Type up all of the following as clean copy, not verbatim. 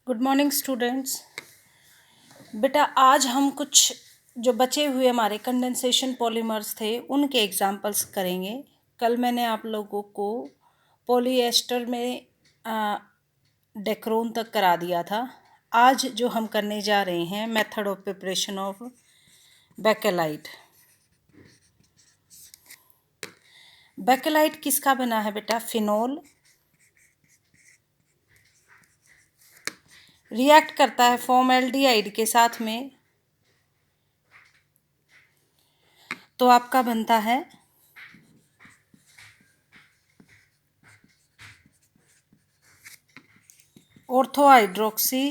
Good morning students. बेटा आज हम कुछ जो बचे हुए हमारे कंडेंसेशन पॉलीमर्स थे उनके एग्जांपल्स करेंगे। कल मैंने आप लोगों को पॉलीएस्टर में डेक्रोन तक करा दिया था। आज जो हम करने जा रहे हैं method of preparation of bakelite. Bakelite किसका बना है बेटा? फिनोल रिएक्ट करता है फॉर्मल्डिहाइड के साथ में, तो आपका बनता है ऑर्थोहाइड्रोक्सी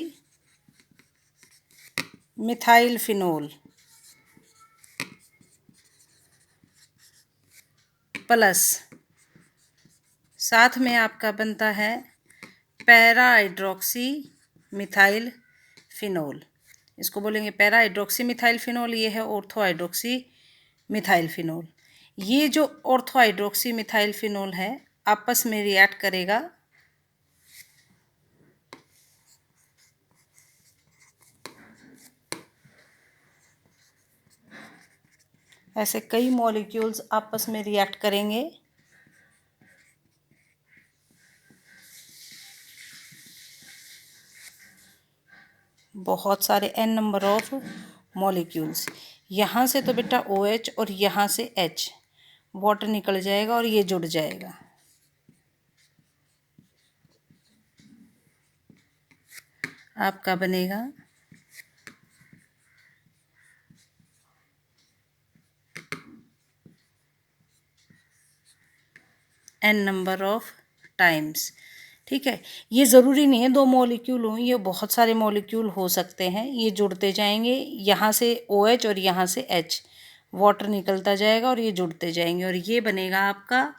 मिथाइल फिनोल प्लस साथ में आपका बनता है पैरा हाइड्रोक्सी मिथाइल फिनोल। इसको बोलेंगे पैरा हाइड्रोक्सी मिथाइल फिनोल, ये है ऑर्थो हाइड्रोक्सी मिथाइल फिनोल। ये जो ऑर्थो हाइड्रोक्सी मिथाइल फिनोल है आपस में रिएक्ट करेगा ऐसे कई मॉलिक्यूल्स आपस में रिएक्ट करेंगे बहुत सारे n नंबर ऑफ मॉलिक्यूल्स। यहाँ से तो बेटा OH और यहाँ से H वाटर निकल जाएगा और ये जुड़ जाएगा। आपका बनेगा n नंबर ऑफ टाइम्स। ठीक है, ये ज़रूरी नहीं है दो मॉलिक्यूल हों, ये बहुत सारे मॉलिक्यूल हो सकते हैं। ये जुड़ते जाएंगे, यहाँ से OH और यहाँ से H वाटर निकलता जाएगा और ये जुड़ते जाएंगे और ये बनेगा आपका,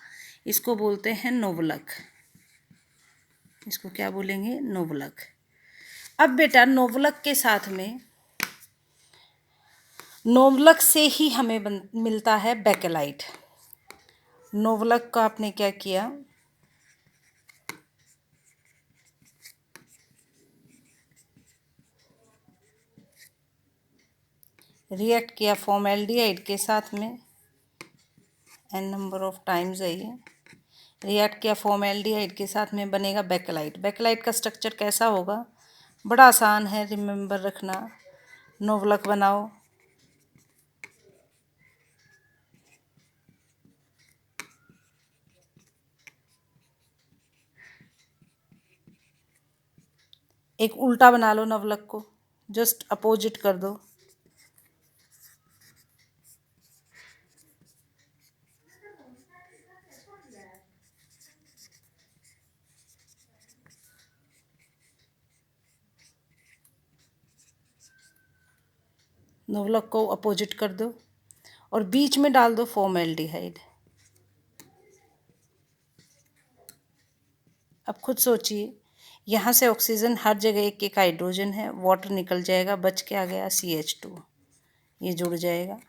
इसको बोलते हैं नोवलक। इसको क्या बोलेंगे? नोवलक। अब बेटा नोवलक के साथ में, नोवलक से ही हमें मिलता है बेकेलाइट। नोवलक का आपने क्या किया, रिएक्ट किया फॉर्मल्डिहाइड के साथ में, n नंबर ऑफ टाइम्स है ये, रिएक्ट किया फॉर्मल्डिहाइड के साथ में, बनेगा बेकेलाइट। बेकेलाइट का स्ट्रक्चर कैसा होगा? बड़ा आसान है रिमेंबर रखना। नोवलक बनाओ, एक उल्टा बना लो नवलक को, जस्ट अपोजिट कर दो। नवलक को अपोजिट कर दो और बीच में डाल दो फॉर्मल्डिहाइड। अब खुद सोचिए, यहाँ से ऑक्सीजन हर जगह एक एक हाइड्रोजन है, वाटर निकल जाएगा, बच के आ गया CH2, ये जुड़ जाएगा।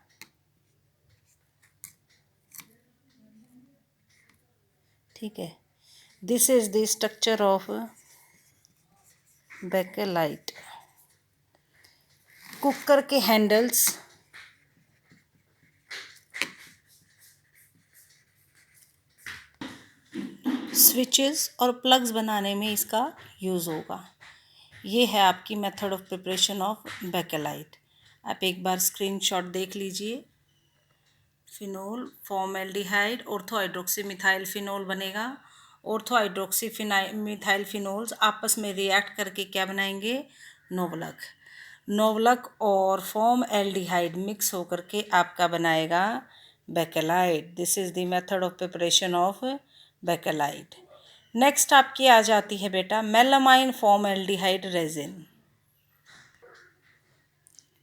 ठीक है, this is the structure of bakelite. Cooker के हैंडल्स, स्विचेस और प्लग्स बनाने में इसका यूज़ होगा। ये है आपकी method of preparation of bakelite. आप एक बार स्क्रीनशॉट देख लीजिए। Phenol formaldehyde ortho hydroxy methyl phenol बनेगा। ऑर्थो हाइड्रोक्सी मिथाइल फिनोल्स आपस में रिएक्ट करके क्या बनाएंगे? नोवलक। नोवलक और फॉर्मल्डिहाइड मिक्स होकर के आपका बनाएगा bakelite. This is the method of preparation of bakelite. Next आपकी आ जाती है बेटा melamine formaldehyde resin.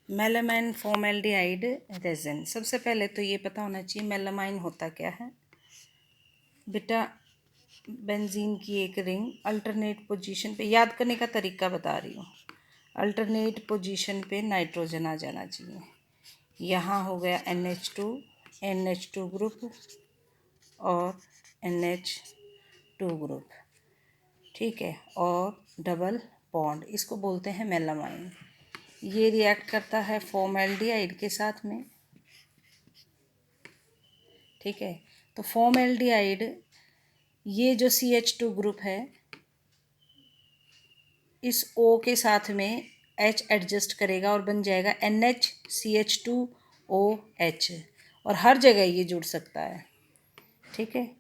Melamine formaldehyde resin, सबसे पहले तो ये पता होना चाहिए मेलामाइन होता क्या है। बेटा बेंजीन की एक रिंग अल्टरनेट पोजीशन पे, याद करने का तरीका बता रही हूँ, अल्टरनेट पोजीशन पे नाइट्रोजन आ जाना चाहिए। यहाँ हो गया NH2 ग्रुप और NH2 ग्रुप, ठीक है, और डबल बॉन्ड, इसको बोलते हैं मेलामाइन। ये रिएक्ट करता है फॉर्मेल्डिहाइड के साथ में, ठीक है। तो फॉर्मेल्डिहाइड ये जो CH2 ग्रुप है इस O के साथ में H एडजस्ट करेगा और बन जाएगा NHCH2OH, और हर जगह ये जुड़ सकता है, ठीक है।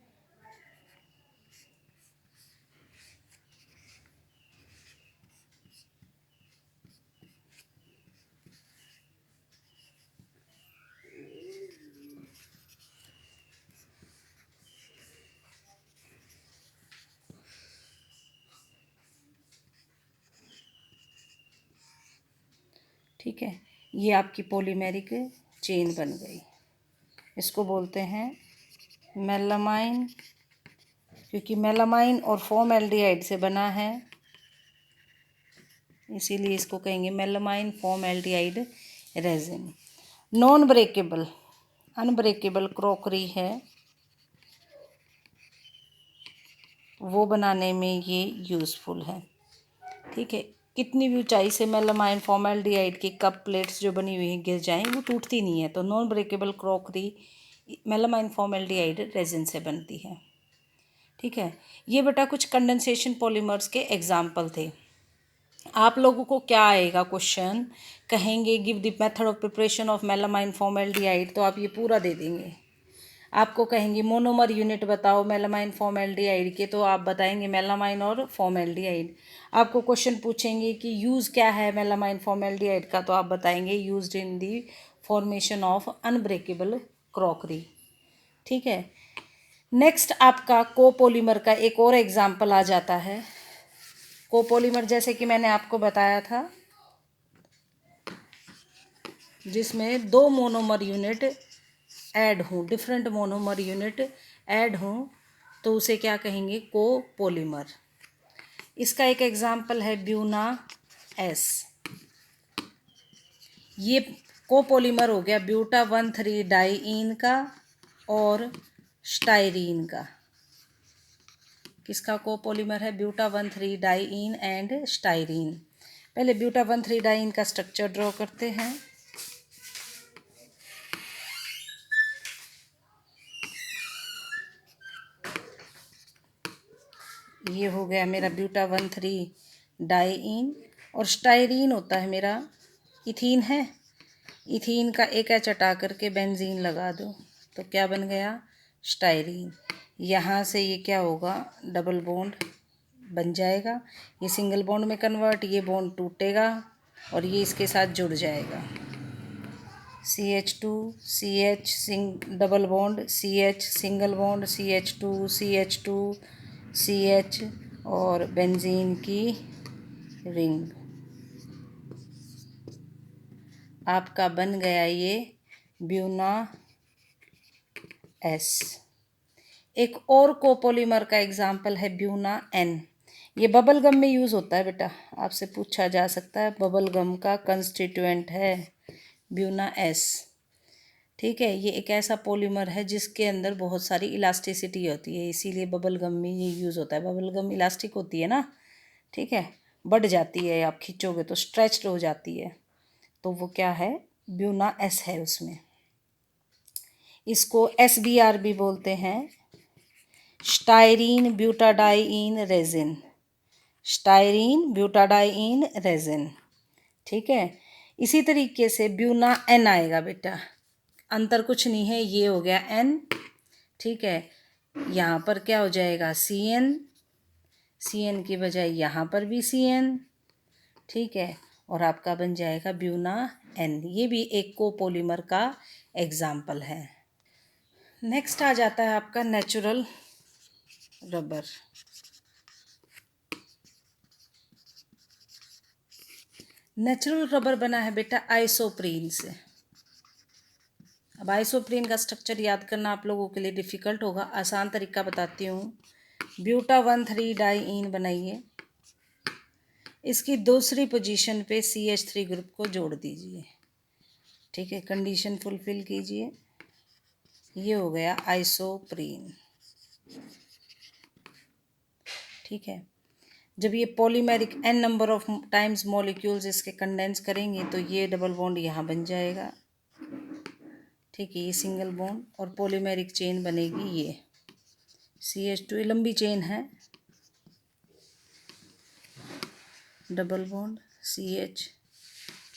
ठीक है, ये आपकी पॉलीमेरिक चेन बन गई। इसको बोलते हैं मेलामाइन, क्योंकि मेलामाइन और फॉर्मेल्डिहाइड से बना है, इसीलिए इसको कहेंगे melamine formaldehyde resin. Non breakable unbreakable crockery है, वो बनाने में ये यूज़फुल है, ठीक है। कितनी भी ऊंचाई से मेलामाइन फॉर्मेल्डिहाइड की कप प्लेट्स जो बनी हुई हैं गिर जाएं वो टूटती नहीं है। तो non breakable crockery melamine formaldehyde resin से बनती है, ठीक है। ये बेटा कुछ कंडेंसेशन पॉलीमर्स के एग्जाम्पल थे। आप लोगों को क्या आएगा क्वेश्चन, कहेंगे give the method of preparation of melamine formaldehyde, तो आप ये पूरा दे देंगे। आपको कहेंगे मोनोमर यूनिट बताओ मेलामाइन फॉर्मेल्डिहाइड के, तो आप बताएंगे मेलामाइन और फॉर्मेल्डिहाइड। आपको क्वेश्चन पूछेंगे कि यूज़ क्या है मेलामाइन फॉर्मेल्डिहाइड का, तो आप बताएंगे used in the formation of unbreakable crockery, ठीक है। नेक्स्ट आपका कोपोलीमर का एक और एग्जाम्पल आ जाता है। कोपोलीमर जैसे कि मैंने आपको बताया था, जिसमें दो मोनोमर यूनिट ऐड हों, डिफरेंट मोनोमर यूनिट ऐड हों, तो उसे क्या कहेंगे, कोपोलीमर। इसका एक एग्जाम्पल है ब्यूना एस। ये कोपोलीमर हो गया ब्यूटा 1,3 डाइईन का और स्टाइरीन का। किसका कोपोलीमर है, ब्यूटा 1,3 डाइईन एंड स्टाइरीन। पहले ब्यूटा 1,3 डाइईन का स्ट्रक्चर ड्रॉ करते हैं। ये हो गया मेरा ब्यूटा 1,3 डाइईन, और स्टाइरीन होता है मेरा इथीन है। इथीन का एक एच हटा करके बेंजीन लगा दो तो क्या बन गया, स्टाइरीन। यहाँ से ये क्या होगा, डबल बॉन्ड बन जाएगा, ये सिंगल बॉन्ड में कन्वर्ट, ये बॉन्ड टूटेगा और ये इसके साथ जुड़ जाएगा। CH2 CH double bond, CH single bond, CH2 CH2 CH और बेंजीन की रिंग। आपका बन गया ये ब्यूना एस। एक और कोपोलीमर का एग्जाम्पल है ब्यूना एन। ये बबल गम में यूज़ होता है बेटा, आपसे पूछा जा सकता है, बबल गम का कंस्टिट्यूएंट है ब्यूना एस, ठीक है। ये एक ऐसा पॉलीमर है जिसके अंदर बहुत सारी इलास्टिसिटी होती है, इसीलिए बबल गम में ये यूज़ होता है। बबल गम इलास्टिक होती है ना, ठीक है, बढ़ जाती है, आप खींचोगे तो स्ट्रेच्ड हो जाती है, तो वो क्या है, ब्यूना एस है उसमें। इसको SBR भी बोलते हैं, स्टाइरीन ब्यूटाडाइईन रेजिन। स्टाइरीन ब्यूटाडाइईन रेजिन, ठीक है। इसी तरीके से ब्यूना एन आएगा बेटा, अंतर कुछ नहीं है, ये हो गया एन, ठीक है। यहाँ पर क्या हो जाएगा, CN की बजाय यहाँ पर भी CN, ठीक है, और आपका बन जाएगा ब्यूना एन। ये भी एक कोपोलीमर का एग्जाम्पल है। नेक्स्ट आ जाता है आपका नेचुरल रबर। नेचुरल रबर बना है बेटा आइसोप्रीन से। अब आइसोप्रीन का स्ट्रक्चर याद करना आप लोगों के लिए डिफ़िकल्ट होगा, आसान तरीका बताती हूँ। ब्यूटा 1,3 डाइईन बनाइए, इसकी दूसरी पोजीशन पे CH3 ग्रुप को जोड़ दीजिए, ठीक है, कंडीशन फुलफिल कीजिए, ये हो गया आइसोप्रीन, ठीक है। जब ये polymeric n number of times molecules इसके कंडेंस करेंगे तो ये डबल बॉन्ड यहाँ बन जाएगा। ठीक है, ये सिंगल बॉन्ड और पॉलीमेरिक चेन बनेगी ये CH2, लंबी चेन है, double bond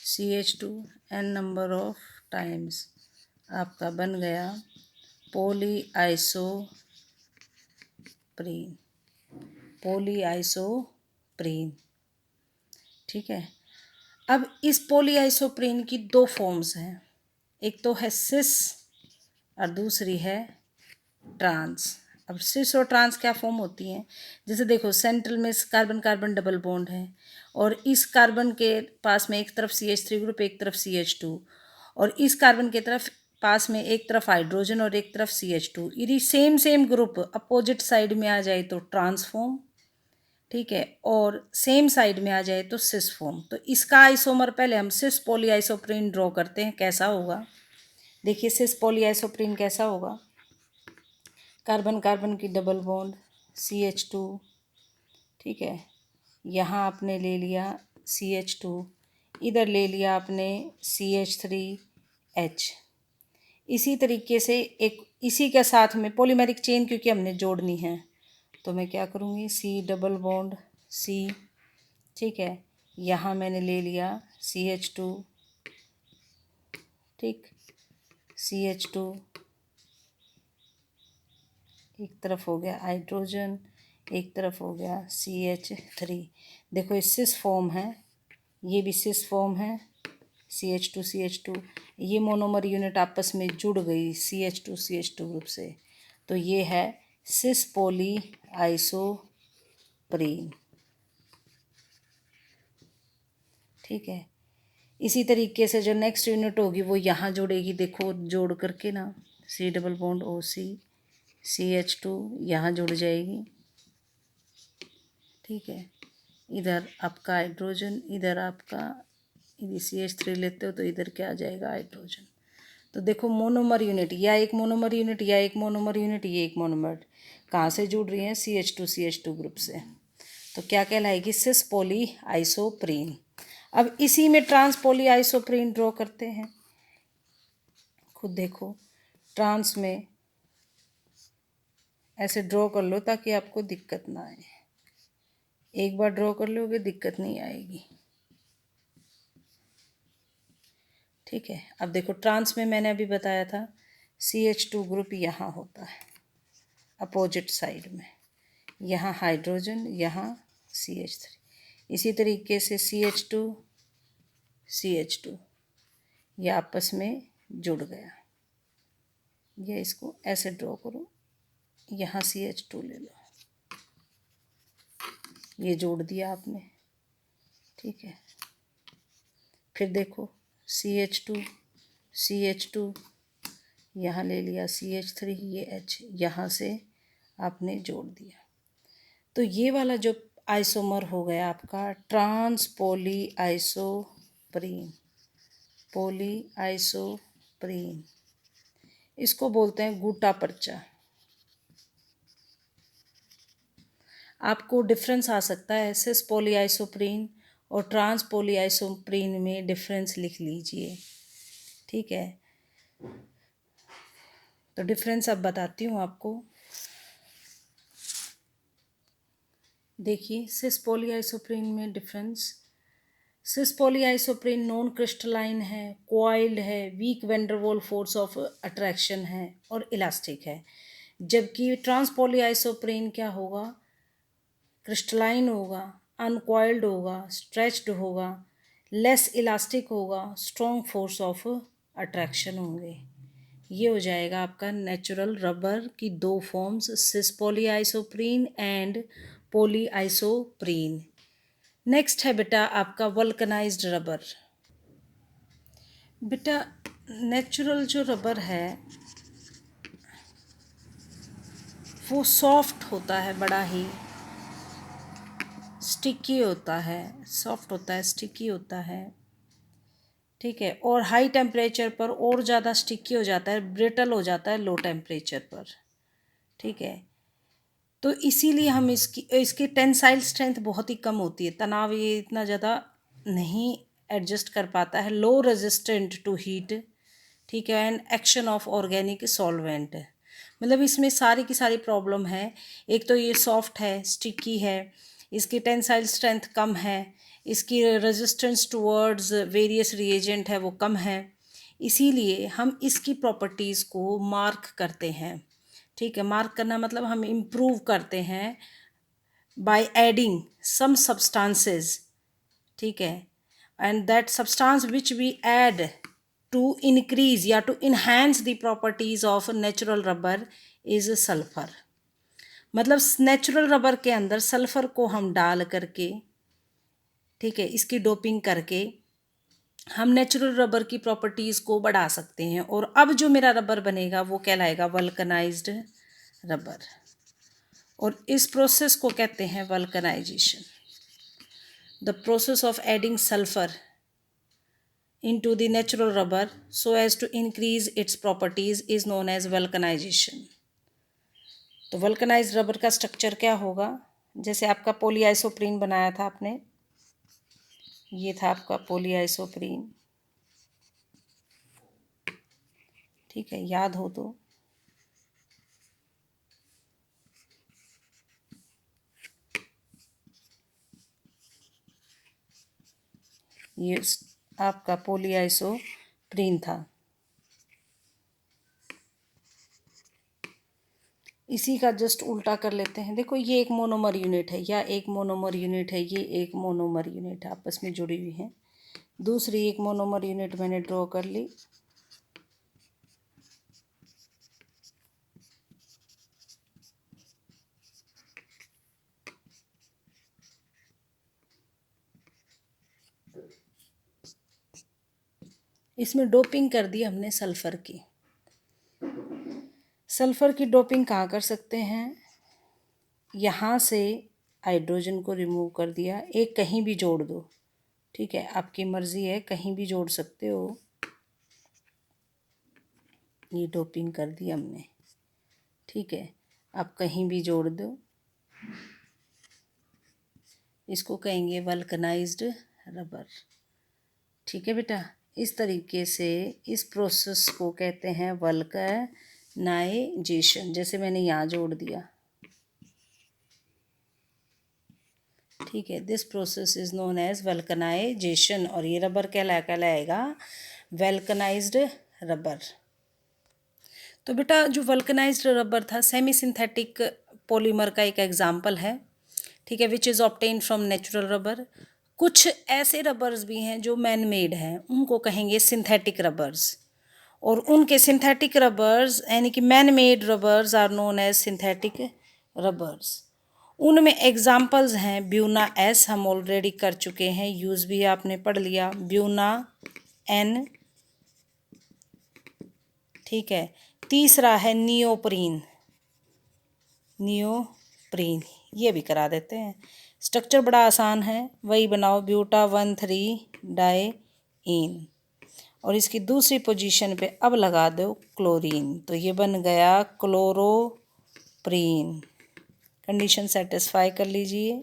CH2 n number of times आपका बन गया पॉलीआइसोप्रीन। ठीक है, अब इस पॉलीआइसोप्रीन की दो फॉर्म्स हैं, एक तो है सिस और दूसरी है ट्रांस। अब सिस और ट्रांस क्या फॉर्म होती हैं, जैसे देखो सेंट्रल में कार्बन कार्बन डबल बॉन्ड है और इस कार्बन के पास में एक तरफ CH3 ग्रुप, एक तरफ CH2, और इस कार्बन के तरफ पास में एक तरफ हाइड्रोजन और एक तरफ CH2। यदि सेम ग्रुप अपोजिट साइड में आ जाए तो ट्रांसफॉर्म, ठीक है, और सेम साइड में आ जाए तो सिस फॉर्म। तो इसका आइसोमर पहले हम सिस पॉलीआइसोप्रीन ड्रॉ करते हैं, कैसा होगा देखिए। सिस पॉलीआइसोप्रीन कैसा होगा, कार्बन कार्बन की डबल बॉन्ड CH2, ठीक है, यहाँ आपने ले लिया CH2, इधर ले लिया आपने CH3H। इसी तरीके से एक इसी के साथ में पॉलीमेरिक चेन क्योंकि हमने जोड़नी है तो मैं क्या करूँगी, C डबल बॉन्ड C, ठीक है, यहाँ मैंने ले लिया CH2, ठीक, CH2, एक तरफ हो गया हाइड्रोजन, एक तरफ हो गया CH3। देखो ये सिस फॉर्म है, ये भी सिस फॉर्म है, CH2 ये मोनोमर यूनिट आपस में जुड़ गई CH2 ग्रुप से, तो ये है सिस पॉली आइसोप्रीन। ठीक है, इसी तरीके से जो नेक्स्ट यूनिट होगी वो यहाँ जुड़ेगी, देखो जोड़ करके ना, C double bond OC CH2 यहाँ जुड़ जाएगी। ठीक है, इधर आपका हाइड्रोजन, इधर आपका, यदि CH3 लेते हो तो इधर क्या आ जाएगा हाइड्रोजन। तो देखो मोनोमर यूनिट, या एक मोनोमर यूनिट, या एक मोनोमर यूनिट, ये एक मोनोमर कहाँ से जुड़ रही हैं, CH2 ग्रुप से। तो क्या कहलाएगी, सिस पॉली आइसोप्रीन। अब इसी में ट्रांस पॉली आइसोप्रीन ड्रॉ करते हैं, खुद देखो ट्रांस में ऐसे ड्रॉ कर लो ताकि आपको दिक्कत ना आए, एक बार ड्रॉ कर लोगे दिक्कत नहीं आएगी। ठीक है, अब देखो ट्रांस में मैंने अभी बताया था CH2 ग्रुप यहाँ होता है अपोजिट साइड में, यहाँ हाइड्रोजन, यहाँ CH3, इसी तरीके से CH2 ये आपस में जुड़ गया। ये इसको ऐसे ड्रॉ करो, यहाँ CH2 ले लो, ये जोड़ दिया आपने। ठीक है, फिर देखो CH2 यहाँ ले लिया CH3, ये H यहाँ से आपने जोड़ दिया। तो ये वाला जो आइसोमर हो गया आपका ट्रांस पॉलीआइसोप्रीन, इसको बोलते हैं गूटा पर्चा। आपको डिफरेंस आ सकता है सिस पॉलीआइसोप्रीन और ट्रांस पॉलीआइसोप्रीन में डिफरेंस लिख लीजिए। ठीक है, तो डिफरेंस अब बताती हूँ आपको। देखिए सिस पॉलीआइसोप्रीन में difference, cis polyisoprene non crystalline है, कॉइल्ड है, weak van der Waals force of attraction है और इलास्टिक है। जबकि ट्रांस पॉलीआइसोप्रीन क्या होगा, क्रिस्टलाइन होगा, अनकॉइल्ड होगा, स्ट्रेच्ड होगा, लेस इलास्टिक होगा, स्ट्रॉन्ग फोर्स ऑफ अट्रैक्शन होंगे। ये हो जाएगा आपका नेचुरल रबर की दो फॉर्म्स, सिस पॉलीआइसोप्रीन एंड पॉलीआइसोप्रीन। नेक्स्ट है बेटा आपका वल्कनाइज्ड रबर। बेटा नेचुरल जो रबर है वो सॉफ्ट होता है, बड़ा ही स्टिकी होता है, सॉफ्ट होता है, स्टिकी होता है। ठीक है, और हाई टेम्परेचर पर और ज़्यादा स्टिकी हो जाता है, ब्रिटल हो जाता है लो टेम्परेचर पर। ठीक है, तो इसीलिए हम इसकी टेंसाइल स्ट्रेंथ बहुत ही कम होती है, तनाव ये इतना ज़्यादा नहीं एडजस्ट कर पाता है, लो रेजिस्टेंट टू हीट, ठीक है, and action of organic solvent. मतलब इसमें सारी की सारी प्रॉब्लम है। एक तो ये सॉफ्ट है, स्टिकी है, इसकी टेंसाइल स्ट्रेंथ कम है, इसकी रेजिस्टेंस टूवर्ड्स वेरियस रिएजेंट है वो कम है। इसीलिए हम इसकी प्रॉपर्टीज़ को मार्क करते हैं, ठीक है। मार्क करना मतलब हम इम्प्रूव करते हैं बाय एडिंग सम सब्सटेंसेस, ठीक है, and that substance which we add to increase या to enhance the properties of natural rubber is sulphur. मतलब नेचुरल रबर के अंदर सल्फर को हम डाल करके, ठीक है, इसकी डोपिंग करके हम नेचुरल रबर की प्रॉपर्टीज़ को बढ़ा सकते हैं। और अब जो मेरा रबर बनेगा वो कहलाएगा वल्कनाइज्ड रबर, और इस प्रोसेस को कहते हैं vulcanisation. The process of adding sulphur into the natural rubber so as to increase its properties is known as vulcanization। तो वल्कनाइज्ड रबर का स्ट्रक्चर क्या होगा? जैसे आपका पॉलीआइसोप्रीन बनाया था आपने, ये था आपका पॉलीआइसोप्रीन, ठीक है, याद हो तो। ये आपका पॉलीआइसोप्रीन था। इसी का जस्ट उल्टा कर लेते हैं। देखो ये एक मोनोमर यूनिट है, या एक मोनोमर यूनिट है, ये एक मोनोमर यूनिट है, आपस में जुड़ी हुई हैं। दूसरी एक मोनोमर यूनिट मैंने ड्रॉ कर ली। इसमें डोपिंग कर दी हमने सल्फ़र की। सल्फ़र की डोपिंग कहाँ कर सकते हैं? यहाँ से हाइड्रोजन को रिमूव कर दिया, एक कहीं भी जोड़ दो, ठीक है, आपकी मर्ज़ी है, कहीं भी जोड़ सकते हो। ये डोपिंग कर दी हमने, ठीक है, आप कहीं भी जोड़ दो। इसको कहेंगे वल्कनाइज्ड रबर, ठीक है बेटा। इस तरीके से इस प्रोसेस को कहते हैं वल्कनाइजेशन। जैसे मैंने यहाँ जोड़ दिया, ठीक है, this process is known as vulcanisation, और ये रबर कहलाएगा वल्कनाइज्ड रबर। तो बेटा जो वल्कनाइज्ड रबर था सेमी सिंथेटिक पॉलीमर का एक एग्जाम्पल है, ठीक है, which is obtain from natural rubber. कुछ ऐसे रबर्स भी हैं जो मैन मेड हैं, उनको कहेंगे सिंथेटिक रबर्स, और उनके सिंथेटिक रबर्स यानी कि man made rubbers are known as synthetic rubbers. उनमें एग्जाम्पल्स हैं ब्यूना एस, हम ऑलरेडी कर चुके हैं, यूज़ भी आपने पढ़ लिया, ब्यूना एन, ठीक है। तीसरा है नियोप्रीन, नियोप्रीन, ये भी करा देते हैं। स्ट्रक्चर बड़ा आसान है, वही बनाओ, ब्यूटा 1,3-डाईईन, और इसकी दूसरी पोजीशन पे अब लगा दो क्लोरीन, तो ये बन गया क्लोरोप्रीन। कंडीशन सेटिस्फाई कर लीजिए।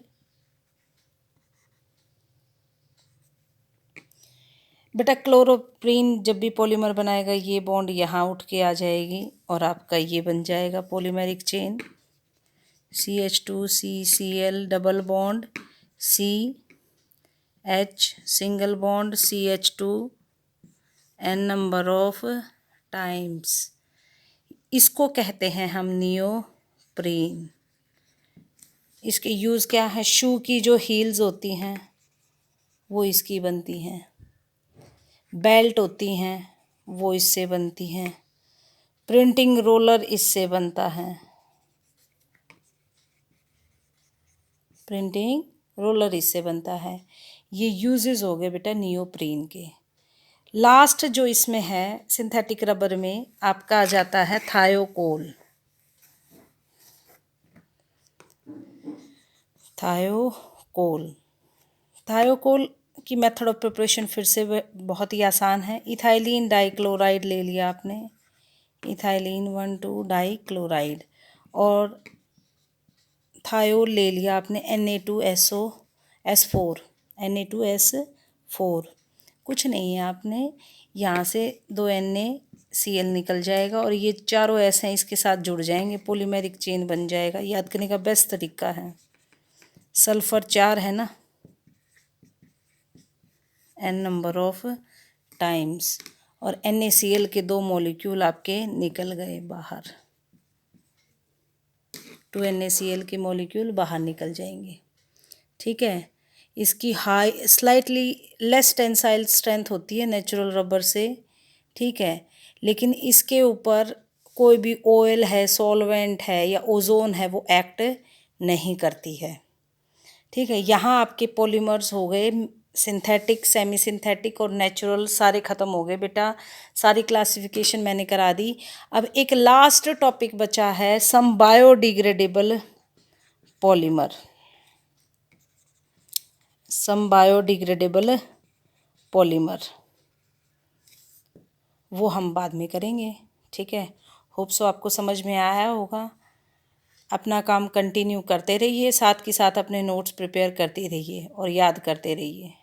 बेटा क्लोरोप्रीन जब भी पॉलीमर बनाएगा ये बॉन्ड यहाँ उठ के आ जाएगी, और आपका ये बन जाएगा polymeric chain, CH2CCl double bond CH single bond CH2 n number of times. इसको कहते हैं हम नियोप्रीन। इसके यूज़ क्या है? शू की जो हील्स होती हैं वो इसकी बनती हैं, बेल्ट होती हैं वो इससे बनती हैं, प्रिंटिंग रोलर इससे बनता है, प्रिंटिंग रोलर इससे बनता है। ये यूजेस हो गए बेटा नियोप्रीन के। लास्ट जो इसमें है सिंथेटिक रबर में आपका आ जाता है थायोकोल। थायोकोल, थायोकोल की मेथड ऑफ प्रिपरेशन फिर से बहुत ही आसान है। इथाइलिन डाइक्लोराइड ले लिया आपने, इथाइलिन 1,2 डाइक्लोराइड, और थायोल ले लिया आपने Na2SO4 Na2S4। कुछ नहीं है, आपने यहाँ से 2 NaCl निकल जाएगा और ये चारों S हैं इसके साथ जुड़ जाएंगे, पॉलीमेरिक चेन बन जाएगा। याद करने का बेस्ट तरीका है। सल्फर 4 है ना, n नंबर ऑफ टाइम्स, और NaCl के 2 मॉलिक्यूल आपके निकल गए बाहर। 2 NaCl के मॉलिक्यूल बाहर निकल जाएंगे। ठीक है, इसकी high slightly less tensile strength होती है नेचुरल रबर से। ठीक है, लेकिन इसके ऊपर कोई भी ऑयल है, सॉल्वेंट है या ओजोन है, वो एक्ट नहीं करती है। ठीक है, यहाँ आपके पॉलीमर्स हो गए सिंथेटिक, सेमी सिंथेटिक और नेचुरल, सारे ख़त्म हो गए बेटा। सारी क्लासिफिकेशन मैंने करा दी। अब एक लास्ट टॉपिक बचा है, सम बायोडिग्रेडेबल पॉलीमर। सम बायोडिग्रेडेबल पॉलीमर वो हम बाद में करेंगे। ठीक है, होप सो आपको समझ में आया होगा। अपना काम कंटिन्यू करते रहिए, साथ के साथ अपने नोट्स प्रिपेयर करते रहिए और याद करते रहिए।